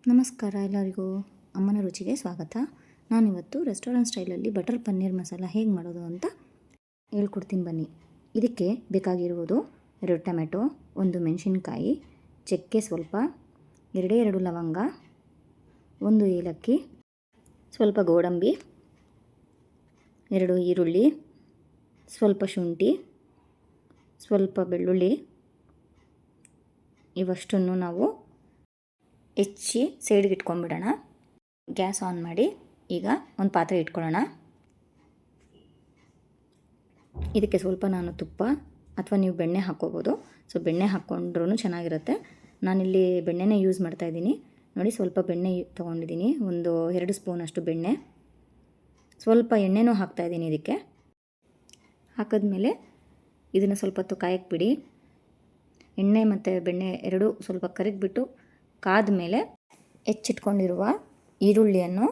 ನಮಸ್ಕಾರ ಎಲ್ಲರಿಗೂ. ಅಮ್ಮನ ರುಚಿಗೆ ಸ್ವಾಗತ. ನಾನಿವತ್ತು ರೆಸ್ಟೋರೆಂಟ್ ಸ್ಟೈಲಲ್ಲಿ ಬಟರ್ ಪನ್ನೀರ್ ಮಸಾಲ ಹೇಗೆ ಮಾಡೋದು ಅಂತ ಹೇಳ್ಕೊಡ್ತೀನಿ ಬನ್ನಿ. ಇದಕ್ಕೆ ಬೇಕಾಗಿರುವುದು 2 ಟೊಮೆಟೊ, 1 ಮೆಣಸಿನ್ಕಾಯಿ, ಚಕ್ಕೆ ಸ್ವಲ್ಪ, 2 ಲವಂಗ, 1 ಏಲಕ್ಕಿ, ಸ್ವಲ್ಪ ಗೋಡಂಬಿ, 2 ಈರುಳ್ಳಿ, ಸ್ವಲ್ಪ ಶುಂಠಿ, ಸ್ವಲ್ಪ ಬೆಳ್ಳುಳ್ಳಿ. ಇವಷ್ಟನ್ನು ನಾವು ಹೆಚ್ಚಿ ಸೈಡ್ಗೆ ಇಟ್ಕೊಂಡ್ಬಿಡೋಣ. ಗ್ಯಾಸ್ ಆನ್ ಮಾಡಿ ಈಗ ಒಂದು ಪಾತ್ರೆ ಇಟ್ಕೊಳ್ಳೋಣ. ಇದಕ್ಕೆ ಸ್ವಲ್ಪ ನಾನು ತುಪ್ಪ ಅಥವಾ ನೀವು ಬೆಣ್ಣೆ ಹಾಕ್ಕೋಬೋದು. ಸೊ ಬೆಣ್ಣೆ ಹಾಕ್ಕೊಂಡ್ರೂ ಚೆನ್ನಾಗಿರುತ್ತೆ. ನಾನಿಲ್ಲಿ ಬೆಣ್ಣೆನೇ ಯೂಸ್ ಮಾಡ್ತಾಯಿದ್ದೀನಿ. ನೋಡಿ, ಸ್ವಲ್ಪ ಬೆಣ್ಣೆ ತೊಗೊಂಡಿದ್ದೀನಿ, ಒಂದು 2 ಸ್ಪೂನಷ್ಟು ಬೆಣ್ಣೆ. ಸ್ವಲ್ಪ ಎಣ್ಣೆನೂ ಹಾಕ್ತಾಯಿದ್ದೀನಿ. ಇದಕ್ಕೆ ಹಾಕಿದ್ಮೇಲೆ ಇದನ್ನು ಸ್ವಲ್ಪ ಹೊತ್ತು ಕಾಯಕ್ಕೆ ಬಿಡಿ. ಎಣ್ಣೆ ಮತ್ತು ಬೆಣ್ಣೆ ಎರಡೂ ಸ್ವಲ್ಪ ಕರಗಿಬಿಟ್ಟು ಕಾದ ಮೇಲೆ ಹೆಚ್ಚಿಟ್ಕೊಂಡಿರುವ ಈರುಳ್ಳಿಯನ್ನು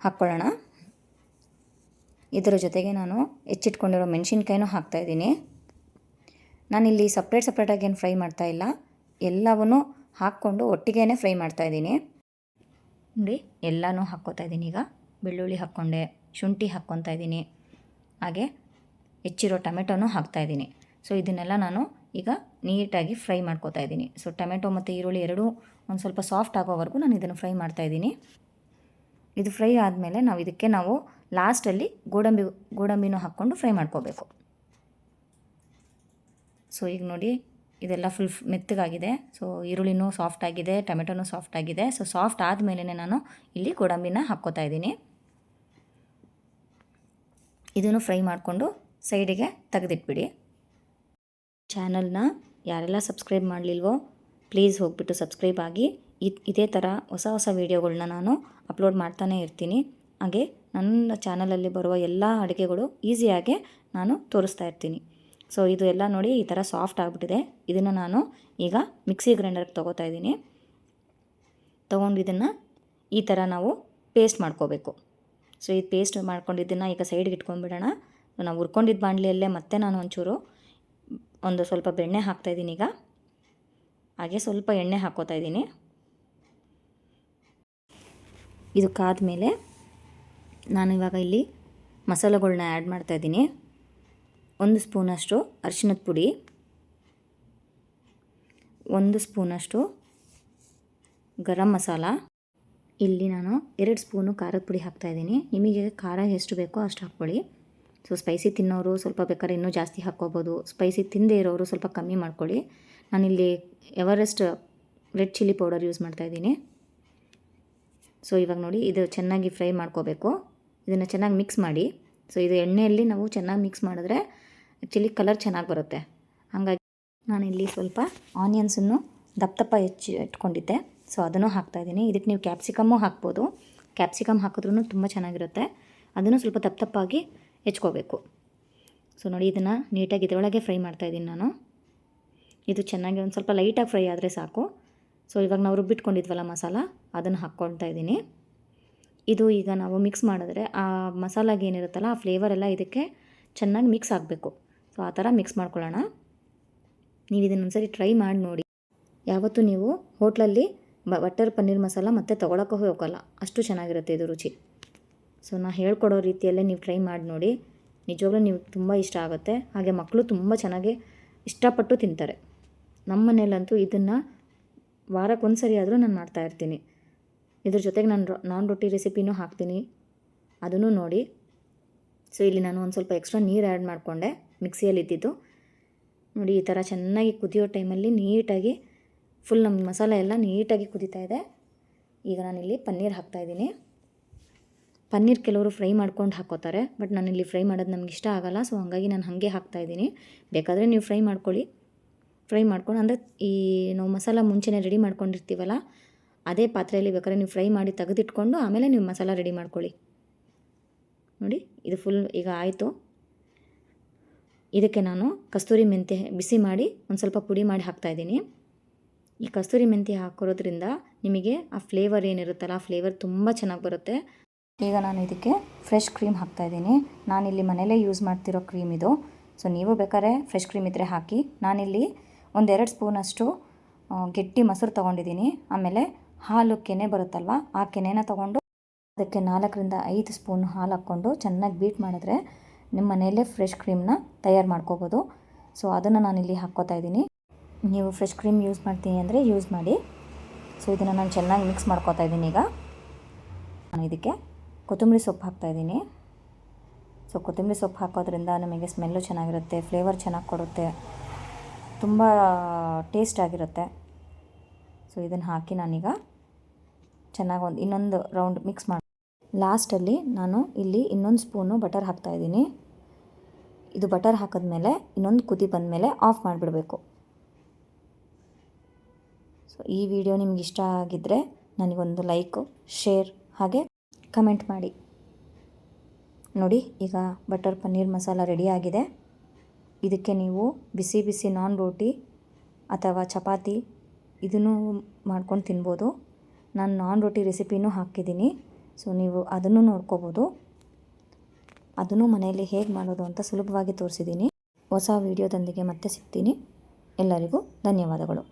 ಹಾಕ್ಕೊಳ್ಳೋಣ. ಇದರ ಜೊತೆಗೆ ನಾನು ಹೆಚ್ಚಿಟ್ಕೊಂಡಿರೋ ಮೆಣಸಿನ್ಕಾಯಿನೂ ಹಾಕ್ತಾಯಿದ್ದೀನಿ. ನಾನಿಲ್ಲಿ ಸಪ್ರೇಟಾಗಿ ಏನು ಫ್ರೈ ಮಾಡ್ತಾಯಿಲ್ಲ, ಎಲ್ಲವನ್ನೂ ಹಾಕ್ಕೊಂಡು ಒಟ್ಟಿಗೆ ಫ್ರೈ ಮಾಡ್ತಾಯಿದ್ದೀನಿ. ನೋಡಿ, ಎಲ್ಲನೂ ಹಾಕ್ಕೋತಾ ಇದ್ದೀನಿ. ಈಗ ಬೆಳ್ಳುಳ್ಳಿ ಹಾಕ್ಕೊಂಡೆ, ಶುಂಠಿ ಹಾಕ್ಕೊತಾ ಇದ್ದೀನಿ, ಹಾಗೆ ಹೆಚ್ಚಿರೋ ಟೊಮೆಟೊನೂ ಹಾಕ್ತಾಯಿದ್ದೀನಿ. ಸೊ ಇದನ್ನೆಲ್ಲ ನಾನು ಈಗ ನೀಟಾಗಿ ಫ್ರೈ ಮಾಡ್ಕೋತಾ ಇದ್ದೀನಿ. ಸೊ ಟೊಮೆಟೊ ಮತ್ತು ಈರುಳ್ಳಿ ಎರಡೂ ಒಂದು ಸ್ವಲ್ಪ ಸಾಫ್ಟ್ ಆಗೋವರೆಗೂ ನಾನು ಇದನ್ನು ಫ್ರೈ ಮಾಡ್ತಾಯಿದ್ದೀನಿ. ಇದು ಫ್ರೈ ಆದಮೇಲೆ ಇದಕ್ಕೆ ನಾವು ಲಾಸ್ಟಲ್ಲಿ ಗೋಡಂಬಿನೂ ಹಾಕ್ಕೊಂಡು ಫ್ರೈ ಮಾಡ್ಕೋಬೇಕು. ಸೊ ಈಗ ನೋಡಿ, ಇದೆಲ್ಲ ಫುಲ್ ಮೆತ್ತಗಾಗಿದೆ. ಸೊ ಈರುಳ್ಳಿನೂ ಸಾಫ್ಟ್ ಆಗಿದೆ, ಟೊಮೆಟೊನೂ ಸಾಫ್ಟ್ ಆಗಿದೆ. ಸೊ ಸಾಫ್ಟ್ ಆದಮೇಲೆ ನಾನು ಇಲ್ಲಿ ಗೋಡಂಬಿನ ಹಾಕ್ಕೋತಾ ಇದ್ದೀನಿ. ಇದನ್ನು ಫ್ರೈ ಮಾಡಿಕೊಂಡು ಸೈಡಿಗೆ ತೆಗೆದಿಟ್ಬಿಡಿ. ಚಾನಲ್ನ ಯಾರೆಲ್ಲ ಸಬ್ಸ್ಕ್ರೈಬ್ ಮಾಡಲಿಲ್ವೋ ಪ್ಲೀಸ್ ಹೋಗ್ಬಿಟ್ಟು ಸಬ್ಸ್ಕ್ರೈಬ್ ಆಗಿ. ಇದೇ ಥರ ಹೊಸ ವೀಡಿಯೋಗಳನ್ನ ನಾನು ಅಪ್ಲೋಡ್ ಮಾಡ್ತಾನೇ ಇರ್ತೀನಿ. ಹಾಗೆ ನನ್ನ ಚಾನಲಲ್ಲಿ ಬರುವ ಎಲ್ಲ ಅಡುಗೆಗಳು ಈಸಿಯಾಗೆ ನಾನು ತೋರಿಸ್ತಾ ಇರ್ತೀನಿ. ಸೊ ಇದು ಎಲ್ಲ ನೋಡಿ ಈ ಥರ ಸಾಫ್ಟ್ ಆಗಿಬಿಟ್ಟಿದೆ. ಇದನ್ನು ನಾನು ಈಗ ಮಿಕ್ಸಿ ಗ್ರೈಂಡರ್ಗೆ ತೊಗೋತಾ ಇದ್ದೀನಿ. ತೊಗೊಂಡು ಇದನ್ನು ಈ ಥರ ನಾವು ಪೇಸ್ಟ್ ಮಾಡ್ಕೋಬೇಕು. ಸೊ ಈ ಪೇಸ್ಟ್ ಮಾಡ್ಕೊಂಡಿದ್ದನ್ನು ಈಗ ಸೈಡ್ಗೆ ಇಟ್ಕೊಂಡ್ಬಿಡೋಣ. ನಾವು ಹುರ್ಕೊಂಡಿದ್ದ ಬಾಣಲಿಯಲ್ಲೇ ಮತ್ತೆ ನಾನು ಒಂದು ಸ್ವಲ್ಪ ಬೆಣ್ಣೆ ಹಾಕ್ತಾಯಿದ್ದೀನಿ. ಈಗ ಹಾಗೆ ಸ್ವಲ್ಪ ಎಣ್ಣೆ ಹಾಕ್ಕೋತಾ ಇದ್ದೀನಿ. ಇದು ಕಾದ್ಮೇಲೆ ನಾನು ಇವಾಗ ಇಲ್ಲಿ ಮಸಾಲೆಗಳ್ನ ಆ್ಯಡ್ ಮಾಡ್ತಾಯಿದ್ದೀನಿ. 1 ಸ್ಪೂನಷ್ಟು ಅರಿಶಿಣದ ಪುಡಿ, 1 ಸ್ಪೂನಷ್ಟು ಗರಂ ಮಸಾಲ. ಇಲ್ಲಿ ನಾನು 2 ಸ್ಪೂನು ಖಾರದ ಪುಡಿ ಹಾಕ್ತಾಯಿದ್ದೀನಿ. ನಿಮಗೆ ಖಾರ ಎಷ್ಟು ಬೇಕೋ ಅಷ್ಟು ಹಾಕ್ಕೊಳ್ಳಿ. ಸೊ ಸ್ಪೈಸಿ ತಿನ್ನೋರು ಸ್ವಲ್ಪ ಬೇಕಾದ್ರೆ ಇನ್ನೂ ಜಾಸ್ತಿ ಹಾಕ್ಕೋಬೋದು. ಸ್ಪೈಸಿ ತಿನ್ನದೇ ಇರೋರು ಸ್ವಲ್ಪ ಕಮ್ಮಿ ಮಾಡ್ಕೊಳ್ಳಿ. ನಾನಿಲ್ಲಿ Everest red chilli powder use ಮಾಡ್ತಾಯಿದ್ದೀನಿ. ಸೊ ಇವಾಗ ನೋಡಿ, ಇದು ಚೆನ್ನಾಗಿ ಫ್ರೈ ಮಾಡ್ಕೋಬೇಕು. ಇದನ್ನು ಚೆನ್ನಾಗಿ ಮಿಕ್ಸ್ ಮಾಡಿ. ಸೊ ಇದು ಎಣ್ಣೆಯಲ್ಲಿ ನಾವು ಚೆನ್ನಾಗಿ ಮಿಕ್ಸ್ ಮಾಡಿದ್ರೆ ಆ್ಯಕ್ಚುಲಿ ಕಲರ್ ಚೆನ್ನಾಗಿ ಬರುತ್ತೆ. ಹಾಗಾಗಿ ನಾನಿಲ್ಲಿ ಸ್ವಲ್ಪ ಆನಿಯನ್ಸನ್ನು ದಪ್ಪ ಹೆಚ್ಚಿ ಇಟ್ಕೊಂಡಿದ್ದೆ. ಸೊ ಅದನ್ನು ಹಾಕ್ತಾಯಿದ್ದೀನಿ. ಇದಕ್ಕೆ ನೀವು ಕ್ಯಾಪ್ಸಿಕಮ್ಮು ಹಾಕ್ಬೋದು. ಕ್ಯಾಪ್ಸಿಕಮ್ ಹಾಕಿದ್ರೂ ತುಂಬ ಚೆನ್ನಾಗಿರುತ್ತೆ. ಅದನ್ನು ಸ್ವಲ್ಪ ದಪ್ಪಾಗಿ ಹೆಚ್ಕೋಬೇಕು. ಸೊ ನೋಡಿ, ಇದನ್ನು ನೀಟಾಗಿ ಇದರೊಳಗೆ ಫ್ರೈ ಮಾಡ್ತಾಯಿದ್ದೀನಿ ನಾನು. ಇದು ಚೆನ್ನಾಗಿ ಒಂದು ಸ್ವಲ್ಪ ಲೈಟಾಗಿ ಫ್ರೈ ಆದರೆ ಸಾಕು. ಸೊ ಇವಾಗ ನಾವು ರುಬ್ಬಿಟ್ಕೊಂಡಿದ್ವಲ್ಲ ಮಸಾಲ, ಅದನ್ನು ಹಾಕ್ಕೊಳ್ತಾ ಇದ್ದೀನಿ. ಇದು ಈಗ ನಾವು ಮಿಕ್ಸ್ ಮಾಡಿದ್ರೆ ಆ ಮಸಾಲಾಗೆ ಏನಿರುತ್ತಲ್ಲ ಆ ಫ್ಲೇವರ್ ಎಲ್ಲ ಇದಕ್ಕೆ ಚೆನ್ನಾಗಿ ಮಿಕ್ಸ್ ಆಗಬೇಕು. ಸೊ ಆ ಥರ ಮಿಕ್ಸ್ ಮಾಡ್ಕೊಳ್ಳೋಣ. ನೀವು ಇದನ್ನು ಒಂದ್ಸರಿ ಟ್ರೈ ಮಾಡಿ ನೋಡಿ. ಯಾವತ್ತೂ ನೀವು ಹೋಟ್ಲಲ್ಲಿ ಬಟರ್ ಪನ್ನೀರ್ ಮಸಾಲ ಮತ್ತೆ ತೊಗೊಳಕ್ಕೆ ಹೋಗಲ್ಲ, ಅಷ್ಟು ಚೆನ್ನಾಗಿರುತ್ತೆ ಇದು ರುಚಿ. ಸೊ ನಾನು ಹೇಳ್ಕೊಡೋ ರೀತಿಯಲ್ಲೇ ನೀವು ಟ್ರೈ ಮಾಡಿ ನೋಡಿ. ನಿಜವಾಗ್ಲೂ ನೀವು ತುಂಬ ಇಷ್ಟ ಆಗುತ್ತೆ. ಹಾಗೆ ಮಕ್ಕಳು ತುಂಬ ಚೆನ್ನಾಗಿ ಇಷ್ಟಪಟ್ಟು ತಿಂತಾರೆ. ನಮ್ಮ ಮನೇಲಂತೂ ಇದನ್ನು ವಾರಕ್ಕೆ ಒಂದು ಸರಿ ಆದರೂ ನಾನು ಮಾಡ್ತಾಯಿರ್ತೀನಿ. ಇದ್ರ ಜೊತೆಗೆ ನಾನು ರೊಟ್ಟಿ ರೆಸಿಪಿನೂ ಹಾಕ್ತೀನಿ, ಅದನ್ನು ನೋಡಿ. ಸೊ ಇಲ್ಲಿ ನಾನು ಒಂದು ಸ್ವಲ್ಪ ಎಕ್ಸ್ಟ್ರಾ ನೀರು ಆ್ಯಡ್ ಮಾಡಿಕೊಂಡೆ ಮಿಕ್ಸಿಯಲ್ಲಿ ಇದ್ದಿದ್ದು. ನೋಡಿ, ಈ ಥರ ಚೆನ್ನಾಗಿ ಕುದಿಯೋ ಟೈಮಲ್ಲಿ ನೀಟಾಗಿ ಫುಲ್ ನಮ್ಮ ಮಸಾಲೆ ಎಲ್ಲ ನೀಟಾಗಿ ಕುದೀತಾ ಇದೆ. ಈಗ ನಾನಿಲ್ಲಿ ಪನ್ನೀರ್ ಹಾಕ್ತಾಯಿದ್ದೀನಿ. ಪನ್ನೀರ್ ಕೆಲವರು ಫ್ರೈ ಮಾಡ್ಕೊಂಡು ಹಾಕ್ಕೋತಾರೆ, ಬಟ್ ನಾನಿಲ್ಲಿ ಫ್ರೈ ಮಾಡೋದು ನಮ್ಗೆ ಇಷ್ಟ ಆಗೋಲ್ಲ. ಸೊ ಹಾಗಾಗಿ ನಾನು ಹಾಗೆ ಹಾಕ್ತಾಯಿದ್ದೀನಿ. ಬೇಕಾದರೆ ನೀವು ಫ್ರೈ ಮಾಡ್ಕೊಳ್ಳಿ. ಫ್ರೈ ಮಾಡ್ಕೊಂಡು ಅಂದರೆ ಈ ನಾವು ಮಸಾಲ ಮುಂಚೆನೇ ರೆಡಿ ಮಾಡ್ಕೊಂಡಿರ್ತೀವಲ್ಲ, ಅದೇ ಪಾತ್ರೆಯಲ್ಲಿ ಬೇಕಾದ್ರೆ ನೀವು ಫ್ರೈ ಮಾಡಿ ತೆಗೆದಿಟ್ಕೊಂಡು ಆಮೇಲೆ ನೀವು ಮಸಾಲ ರೆಡಿ ಮಾಡ್ಕೊಳ್ಳಿ. ನೋಡಿ, ಇದು ಫುಲ್ ಈಗ ಆಯಿತು. ಇದಕ್ಕೆ ನಾನು ಕಸ್ತೂರಿ ಮೆಂತ್ಯ ಬಿಸಿ ಮಾಡಿ ಒಂದು ಸ್ವಲ್ಪ ಪುಡಿ ಮಾಡಿ ಹಾಕ್ತಾಯಿದ್ದೀನಿ. ಈ ಕಸ್ತೂರಿ ಮೆಂತ್ಯ ಹಾಕೋದ್ರಿಂದ ನಿಮಗೆ ಆ ಫ್ಲೇವರ್ ಏನಿರುತ್ತಲ್ಲ ಆ ಫ್ಲೇವರ್ ತುಂಬ ಚೆನ್ನಾಗಿ ಬರುತ್ತೆ. ಈಗ ನಾನು ಇದಕ್ಕೆ ಫ್ರೆಶ್ ಕ್ರೀಮ್ ಹಾಕ್ತಾಯಿದ್ದೀನಿ. ನಾನಿಲ್ಲಿ ಮನೇಲೇ ಯೂಸ್ ಮಾಡ್ತಿರೋ ಕ್ರೀಮ್ ಇದು. ಸೊ ನೀವು ಬೇಕಾದ್ರೆ ಫ್ರೆಶ್ ಕ್ರೀಮ್ ಇದ್ದರೆ ಹಾಕಿ. ನಾನಿಲ್ಲಿ 1-2 ಸ್ಪೂನಷ್ಟು ಗಟ್ಟಿ ಮೊಸರು ತೊಗೊಂಡಿದ್ದೀನಿ. ಆಮೇಲೆ ಹಾಲು ಕೆನೆ ಬರುತ್ತಲ್ವ, ಆ ಕೆನೆನ ತೊಗೊಂಡು ಅದಕ್ಕೆ 4-5 ಸ್ಪೂನ್ ಹಾಲು ಹಾಕ್ಕೊಂಡು ಚೆನ್ನಾಗಿ ಬೀಟ್ ಮಾಡಿದ್ರೆ ನಿಮ್ಮ ಮನೆಯಲ್ಲೇ ಫ್ರೆಶ್ ಕ್ರೀಮ್ನ ತಯಾರು ಮಾಡ್ಕೋಬೋದು. ಸೊ ಅದನ್ನು ನಾನಿಲ್ಲಿ ಹಾಕ್ಕೋತಾ ಇದ್ದೀನಿ. ನೀವು ಫ್ರೆಶ್ ಕ್ರೀಮ್ ಯೂಸ್ ಮಾಡ್ತೀನಿ ಅಂದರೆ ಯೂಸ್ ಮಾಡಿ. ಸೊ ಇದನ್ನು ನಾನು ಚೆನ್ನಾಗಿ ಮಿಕ್ಸ್ ಮಾಡ್ಕೋತಾ ಇದ್ದೀನಿ. ಈಗ ನಾನು ಇದಕ್ಕೆ ಕೊತ್ತಂಬರಿ ಸೊಪ್ಪು ಹಾಕ್ತಾಯಿದ್ದೀನಿ. ಸೊ ಕೊತ್ತಂಬರಿ ಸೊಪ್ಪು ಹಾಕೋದ್ರಿಂದ ನಮಗೆ ಸ್ಮೆಲ್ಲು ಚೆನ್ನಾಗಿರುತ್ತೆ, ಫ್ಲೇವರ್ ಚೆನ್ನಾಗಿ ಕೊಡುತ್ತೆ, ತುಂಬ ಟೇಸ್ಟ್ ಆಗಿರುತ್ತೆ. ಸೊ ಇದನ್ನು ಹಾಕಿ ನಾನೀಗ ಚೆನ್ನಾಗಿ ಇನ್ನೊಂದು ರೌಂಡ್ ಮಿಕ್ಸ್ ಮಾಡಿ ಲಾಸ್ಟಲ್ಲಿ ನಾನು ಇಲ್ಲಿ ಇನ್ನೊಂದು ಸ್ಪೂನು ಬಟರ್ ಹಾಕ್ತಾಯಿದ್ದೀನಿ. ಇದು ಬಟರ್ ಹಾಕಿದ್ಮೇಲೆ ಇನ್ನೊಂದು ಕುದಿ ಬಂದಮೇಲೆ ಆಫ್ ಮಾಡಿಬಿಡಬೇಕು. ಸೊ ಈ ವಿಡಿಯೋ ನಿಮ್ಗೆ ಇಷ್ಟ ಆಗಿದ್ದರೆ ನನಗೊಂದು ಲೈಕು, ಶೇರ್ ಹಾಗೆ ಕಮೆಂಟ್ ಮಾಡಿ. ನೋಡಿ, ಈಗ ಬಟರ್ ಪನ್ನೀರ್ ಮಸಾಲ ರೆಡಿಯಾಗಿದೆ. ಇದಕ್ಕೆ ನೀವು ಬಿಸಿ ಬಿಸಿ ನಾನ್ ರೋಟಿ ಅಥವಾ ಚಪಾತಿ ಇದನ್ನು ಮಾಡ್ಕೊಂಡು ತಿನ್ಬೋದು. ನಾನು ನಾನ್ ರೋಟಿ ರೆಸಿಪಿನೂ ಹಾಕಿದ್ದೀನಿ. ಸೊ ನೀವು ಅದನ್ನು ನೋಡ್ಕೋಬೋದು. ಅದನ್ನು ಮನೆಯಲ್ಲಿ ಹೇಗೆ ಮಾಡೋದು ಅಂತ ಸುಲಭವಾಗಿ ತೋರಿಸಿದ್ದೀನಿ. ಹೊಸ ವಿಡಿಯೋದೊಂದಿಗೆ ಮತ್ತೆ ಸಿಗ್ತೀನಿ. ಎಲ್ಲರಿಗೂ ಧನ್ಯವಾದಗಳು.